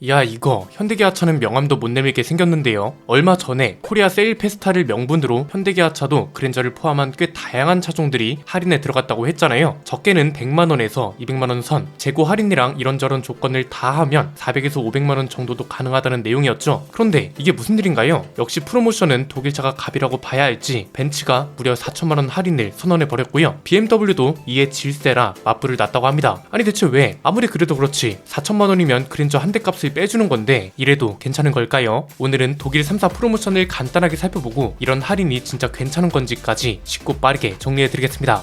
야, 이거 현대기아차는 명함도 못 내밀게 생겼는데요. 얼마 전에 코리아 세일 페스타를 명분으로 현대기아차도 그랜저를 포함한 꽤 다양한 차종들이 할인에 들어갔다고 했잖아요. 적게는 100만원에서 200만원 선, 재고 할인이랑 이런저런 조건을 다 하면 400에서 500만원 정도도 가능하다는 내용이었죠. 그런데 이게 무슨 일인가요? 역시 프로모션은 독일차가 갑이라고 봐야 할지 벤츠가 무려 4천만원 할인을 선언해버렸고요. BMW도 이에 질세라 맞불을 놨다고 합니다. 아니 대체 왜? 아무리 그래도 그렇지 4천만원이면 그랜저 한 대 값을 빼주는 건데 이래도 괜찮은 걸까요? 오늘은 독일 3사 프로모션을 간단하게 살펴보고 이런 할인이 진짜 괜찮은 건지까지 쉽고 빠르게 정리해드리겠습니다.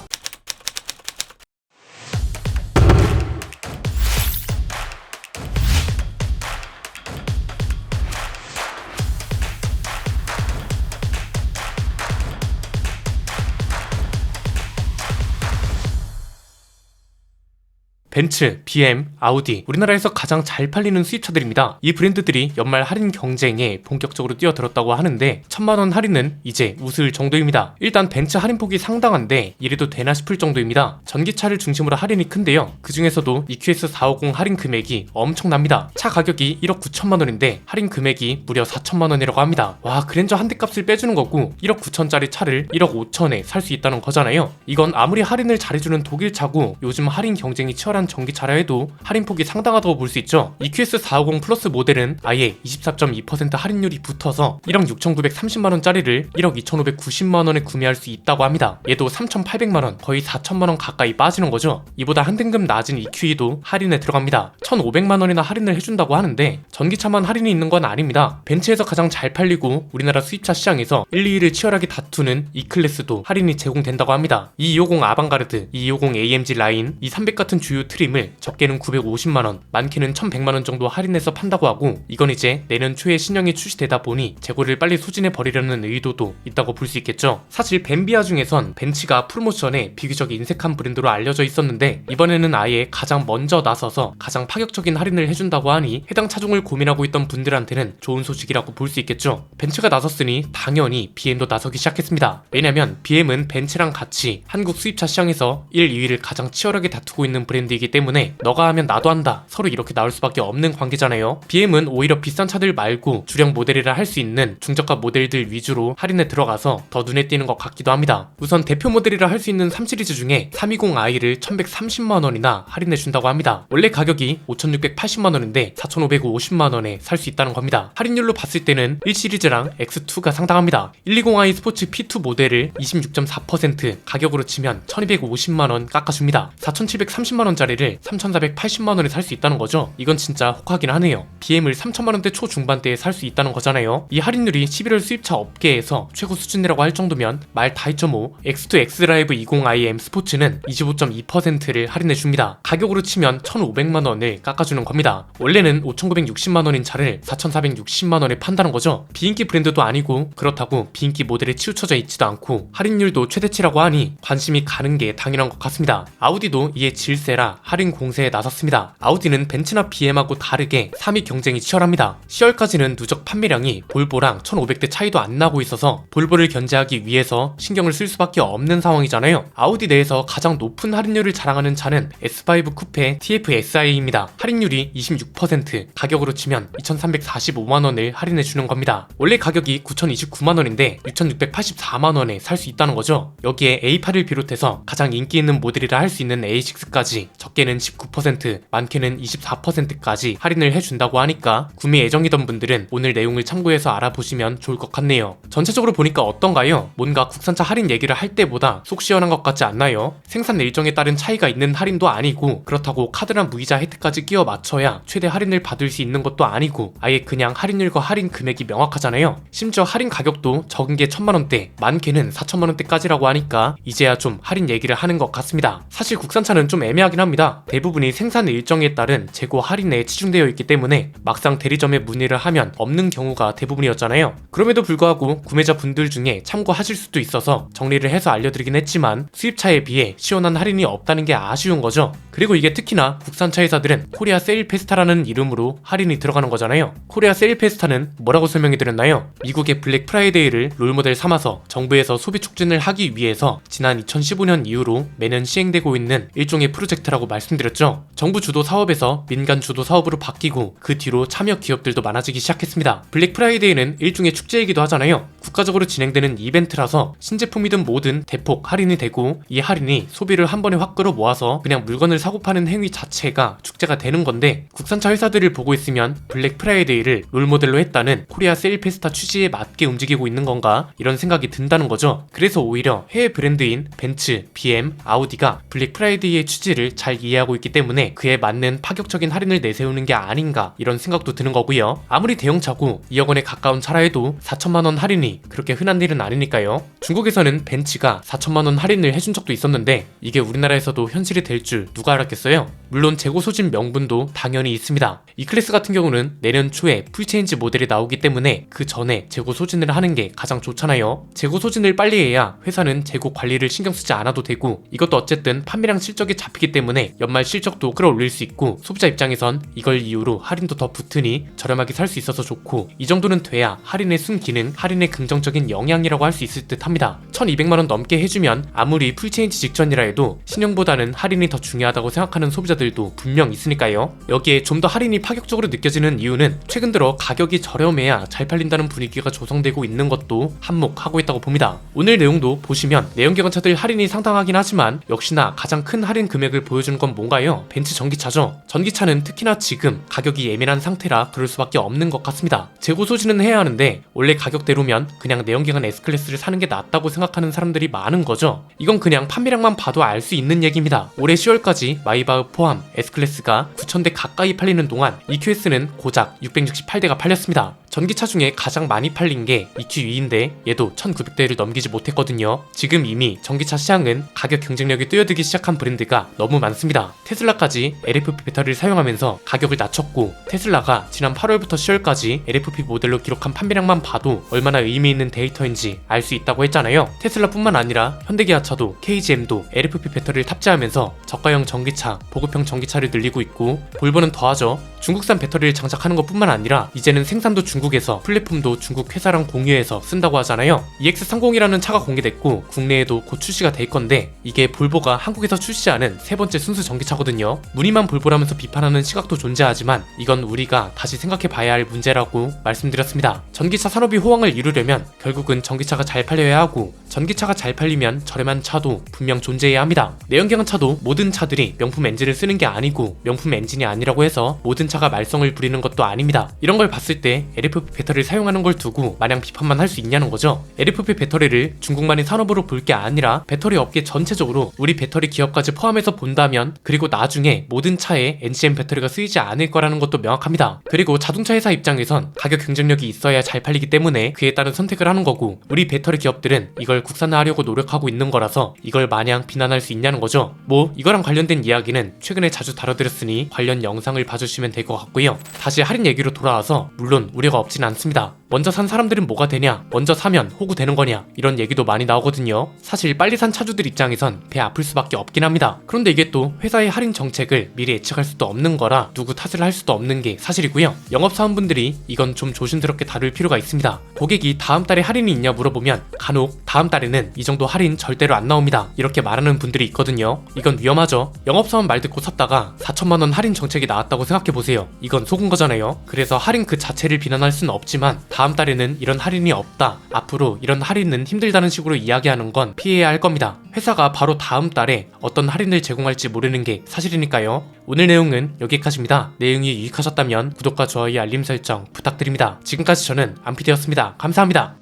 벤츠, BM, 아우디, 우리나라에서 가장 잘 팔리는 수입차들입니다. 이 브랜드들이 연말 할인 경쟁에 본격적으로 뛰어들었다고 하는데 1000만원 할인은 이제 웃을 정도입니다. 일단 벤츠 할인폭이 상당한데 이래도 되나 싶을 정도입니다. 전기차를 중심으로 할인이 큰데요. 그 중에서도 EQS 450 할인 금액이 엄청납니다. 차 가격이 1억 9천만원인데 할인 금액이 무려 4천만원이라고 합니다. 와, 그랜저 한 대 값을 빼주는 거고 1억 9천짜리 차를 1억 5천에 살 수 있다는 거잖아요. 이건 아무리 할인을 잘해주는 독일차고 요즘 할인 경쟁이 치열한 전기차라 해도 할인폭이 상당하다고 볼 수 있죠. EQS 450 플러스 모델은 아예 24.2% 할인율이 붙어서 1억 6,930만원짜리를 1억 2,590만원에 구매할 수 있다고 합니다. 얘도 3,800만원, 거의 4천만원 가까이 빠지는 거죠. 이보다 한 등급 낮은 EQE도 할인에 들어갑니다. 1,500만원이나 할인을 해준다고 하는데 전기차만 할인이 있는 건 아닙니다. 벤츠에서 가장 잘 팔리고 우리나라 수입차 시장에서 1, 2위를 치열하게 다투는 E클래스도 할인이 제공된다고 합니다. 220 아방가르드, 220 AMG 라인, 230 같은 주요 트림을 적게는 950만원, 많게는 1100만원 정도 할인해서 판다고 하고 이건 이제 내년 초에 신형이 출시되다 보니 재고를 빨리 소진해버리려는 의도도 있다고 볼 수 있겠죠. 사실 벤비아 중에선 벤츠가 프로모션에 비교적 인색한 브랜드로 알려져 있었는데 이번에는 아예 가장 먼저 나서서 가장 파격적인 할인을 해준다고 하니 해당 차종을 고민하고 있던 분들한테는 좋은 소식이라고 볼 수 있겠죠. 벤츠가 나섰으니 당연히 BM도 나서기 시작했습니다. 왜냐면 BM은 벤츠랑 같이 한국 수입차 시장에서 1, 2위를 가장 치열하게 다투고 있는 브랜드이기 때문에 너가 하면 나도 한다, 서로 이렇게 나올 수밖에 없는 관계잖아요. BM은 오히려 비싼 차들 말고 주력 모델이라 할 수 있는 중저가 모델들 위주로 할인에 들어가서 더 눈에 띄는 것 같기도 합니다. 우선 대표 모델이라 할 수 있는 3시리즈 중에 320i를 1130만원이나 할인해준다고 합니다. 원래 가격이 5680만원인데 4550만원에 살 수 있다는 겁니다. 할인율로 봤을 때는 1시리즈랑 X2가 상당합니다. 120i 스포츠 P2 모델을 26.4% 가격으로 치면 1250만원 깎아줍니다. 4730만원짜리를 3480만원에 살 수 있다는 거죠. 이건 진짜 혹하긴 하네요. BM을 3000만원대 초중반대에 살 수 있다는 거잖아요. 이 할인율이 11월 수입차 업계에서 최고 수준이라고 할 정도면 말 다 했죠. X2 X드라이브 20iM 스포츠는 25.2%를 할인해줍니다. 가격으로 치면 1500만원을 깎아주는 겁니다. 원래는 5960만원인 차를 4460만원에 판다는 거죠. 비인기 브랜드도 아니고 그렇다고 비인기 모델에 치우쳐져 있지도 않고 할인율도 최대치라고 하니 관심이 가는 게 당연한 것 같습니다. 아우디도 이에 질세라 할인 공세에 나섰습니다. 아우디는 벤츠나 BM하고 다르게 3위 경쟁이 치열합니다. 10월까지는 누적 판매량이 볼보랑 1500대 차이도 안 나고 있어서 볼보를 견제하기 위해서 신경을 쓸 수밖에 없는 상황이잖아요. 아우디 내에서 가장 높은 할인율을 자랑하는 차는 S5 쿠페 TFSI입니다. 할인율이 26%, 가격으로 치면 2345만원을 할인해주는 겁니다. 원래 가격이 9029만원인데 6684만원에 살 수 있다는 거죠. 여기에 A8을 비롯해서 가장 인기 있는 모델이라 할 수 있는 A6까지 적게는 19%, 많게는 24%까지 할인을 해준다고 하니까 구매 예정이던 분들은 오늘 내용을 참고해서 알아보시면 좋을 것 같네요. 전체적으로 보니까 어떤가요? 뭔가 국산차 할인 얘기를 할 때보다 속 시원한 것 같지 않나요? 생산 일정에 따른 차이가 있는 할인도 아니고 그렇다고 카드나 무이자 혜택까지 끼워 맞춰야 최대 할인을 받을 수 있는 것도 아니고 아예 그냥 할인율과 할인 금액이 명확하잖아요. 심지어 할인 가격도 적은 게 1000만원대, 많게는 4000만원대까지라고 하니까 이제야 좀 할인 얘기를 하는 것 같습니다. 사실 국산차는 좀 애매하긴 합니다. 대부분이 생산 일정에 따른 재고 할인에 치중되어 있기 때문에 막상 대리점에 문의를 하면 없는 경우가 대부분이었잖아요. 그럼에도 불구하고 구매자분들 중에 참고하실 수도 있어서 정리를 해서 알려드리긴 했지만 수입차에 비해 시원한 할인이 없다는 게 아쉬운 거죠. 그리고 이게 특히나 국산차 회사들은 코리아 세일 페스타라는 이름으로 할인이 들어가는 거잖아요. 코리아 세일 페스타는 뭐라고 설명해 드렸나요? 미국의 블랙 프라이데이를 롤모델 삼아서 정부에서 소비 촉진을 하기 위해서 지난 2015년 이후로 매년 시행되고 있는 일종의 프로젝트라고 말씀드렸죠. 정부 주도 사업에서 민간 주도 사업으로 바뀌고 그 뒤로 참여 기업들도 많아지기 시작했습니다. 블랙 프라이데이는 일종의 축제이기도 하잖아요. 국가적으로 진행되는 이벤트라서 신제품이든 뭐든 대폭 할인이 되고 이 할인이 소비를 한 번에 확 끌어모아서 그냥 물건을 사고 파는 행위 자체가 축제가 되는 건데, 국산차 회사들을 보고 있으면 블랙 프라이데이를 롤모델로 했다는 코리아 세일 페스타 취지에 맞게 움직이고 있는 건가 이런 생각이 든다는 거죠. 그래서 오히려 해외 브랜드인 벤츠, BM, 아우디가 블랙 프라이데이의 취지를 잘 이해하고 있기 때문에 그에 맞는 파격적인 할인을 내세우는 게 아닌가 이런 생각도 드는 거고요. 아무리 대형차고 2억 원에 가까운 차라 해도 4천만 원 할인이 그렇게 흔한 일은 아니니까요. 중국에서는 벤츠가 4천만 원 할인을 해준 적도 있었는데 이게 우리나라에서도 현실이 될 줄 누가 알았겠어요? 물론 재고 소진 명분도 당연히 있습니다. E클래스 같은 경우는 내년 초에 풀체인지 모델이 나오기 때문에 그 전에 재고 소진을 하는 게 가장 좋잖아요. 재고 소진을 빨리 해야 회사는 재고 관리를 신경 쓰지 않아도 되고, 이것도 어쨌든 판매량 실적이 잡히기 때문에 연말 실적도 끌어올릴 수 있고, 소비자 입장에선 이걸 이유로 할인도 더 붙으니 저렴하게 살 수 있어서 좋고, 이 정도는 돼야 할인의 순기능, 할인의 긍정적인 영향이라고 할 수 있을 듯 합니다. 1200만원 넘게 해주면 아무리 풀체인지 직전이라 해도 신용보다는 할인이 더 중요하다고 생각하는 소비자들도 분명 있으니까요. 여기에 좀 더 할인이 파격적으로 느껴지는 이유는 최근 들어 가격이 저렴해야 잘 팔린다는 분위기가 조성되고 있는 것도 한몫하고 있다고 봅니다. 오늘 내용도 보시면 내연기관차들 할인이 상당하긴 하지만 역시나 가장 큰 할인 금액을 보여주는 건 뭔가요? 벤츠 전기차죠. 전기차는 특히나 지금 가격이 예민한 상태라 그럴 수밖에 없는 것 같습니다. 재고 소진은 해야 하는데 원래 가격대로면 그냥 내연기관 S클래스를 사는 게 낫다고 생각하는 사람들이 많은 거죠. 이건 그냥 판매량만 봐도 알 수 있는 얘기입니다. 올해 10월까지 마이바흐 포함 S클래스가 9,000대 가까이 팔리는 동안 EQS는 고작 668대가 팔렸습니다. 전기차 중에 가장 많이 팔린 게 EQE인데 얘도 1900대를 넘기지 못했거든요. 지금 이미 전기차 시장은 가격 경쟁력이 뛰어들기 시작한 브랜드가 너무 많습니다. 테슬라까지 LFP 배터리를 사용하면서 가격을 낮췄고, 테슬라가 지난 8월부터 10월까지 LFP 모델로 기록한 판매량만 봐도 얼마나 의미 있는 데이터인지 알 수 있다고 했잖아요. 테슬라뿐만 아니라 현대기아차도 KGM도 LFP 배터리를 탑재하면서 저가형 전기차, 보급형 전기차를 늘리고 있고, 볼보는 더하죠. 중국산 배터리를 장착하는 것뿐만 아니라 이제는 생산도 중국에서 플랫폼도 중국 회사랑 공유해서 쓴다고 하잖아요. EX30이라는 차가 공개됐고 국내에도 곧 출시가 될 건데, 이게 볼보가 한국에서 출시하는 세 번째 순수 전기차거든요. 무늬만 볼보라면서 비판하는 시각도 존재하지만 이건 우리가 다시 생각해 봐야 할 문제라고 말씀드렸습니다. 전기차 산업이 호황을 이루려면 결국은 전기차가 잘 팔려야 하고, 전기차가 잘 팔리면 저렴한 차도 분명 존재해야 합니다. 내연기관 차도 모든 차들이 명품 엔진을 쓰는 게 아니고, 명품 엔진이 아니라고 해서 모든 차가 말썽을 부리는 것도 아닙니다. 이런 걸 봤을 때 LFP 배터리를 사용하는 걸 두고 마냥 비판만 할 수 있냐는 거죠. LFP 배터리를 중국만의 산업으로 볼 게 아니라 배터리 업계 전체적으로 우리 배터리 기업까지 포함해서 본다면, 그리고 나중에 모든 차에 NCM 배터리가 쓰이지 않을 거라는 것도 명확합니다. 그리고 자동차 회사 입장에선 가격 경쟁력이 있어야 잘 팔리기 때문에 그에 따른 선택을 하는 거고, 우리 배터리 기업들은 이걸 국산화하려고 노력하고 있는 거라서 이걸 마냥 비난할 수 있냐는 거죠. 뭐 이거랑 관련된 이야기는 최근에 자주 다뤄드렸으니 관련 영상을 봐주시면 될 것 같고요. 다시 할인 얘기로 돌아와서 물론 우려가 없진 않습니다. 먼저 산 사람들은 뭐가 되냐, 먼저 사면 호구 되는 거냐, 이런 얘기도 많이 나오거든요. 사실 빨리 산 차주들 입장에선 배 아플 수밖에 없긴 합니다. 그런데 이게 또 회사의 할인 정책을 미리 예측할 수도 없는 거라 누구 탓을 할 수도 없는 게 사실이고요. 영업사원분들이 이건 좀 조심스럽게 다룰 필요가 있습니다. 고객이 다음 달에 할인이 있냐 물어보면 간혹 다음 달에는 이 정도 할인 절대로 안 나옵니다, 이렇게 말하는 분들이 있거든요. 이건 위험하죠. 영업사원 말 듣고 샀다가 4천만 원 할인 정책이 나왔다고 생각해보세요. 이건 속은 거잖아요. 그래서 할인 그 자체를 비난할 수는 없지만 다음 달에는 이런 할인이 없다, 앞으로 이런 할인은 힘들다는 식으로 이야기하는 건 피해야 할 겁니다. 회사가 바로 다음 달에 어떤 할인을 제공할지 모르는 게 사실이니까요. 오늘 내용은 여기까지입니다. 내용이 유익하셨다면 구독과 좋아요, 알림 설정 부탁드립니다. 지금까지 저는 안피디였습니다. 감사합니다.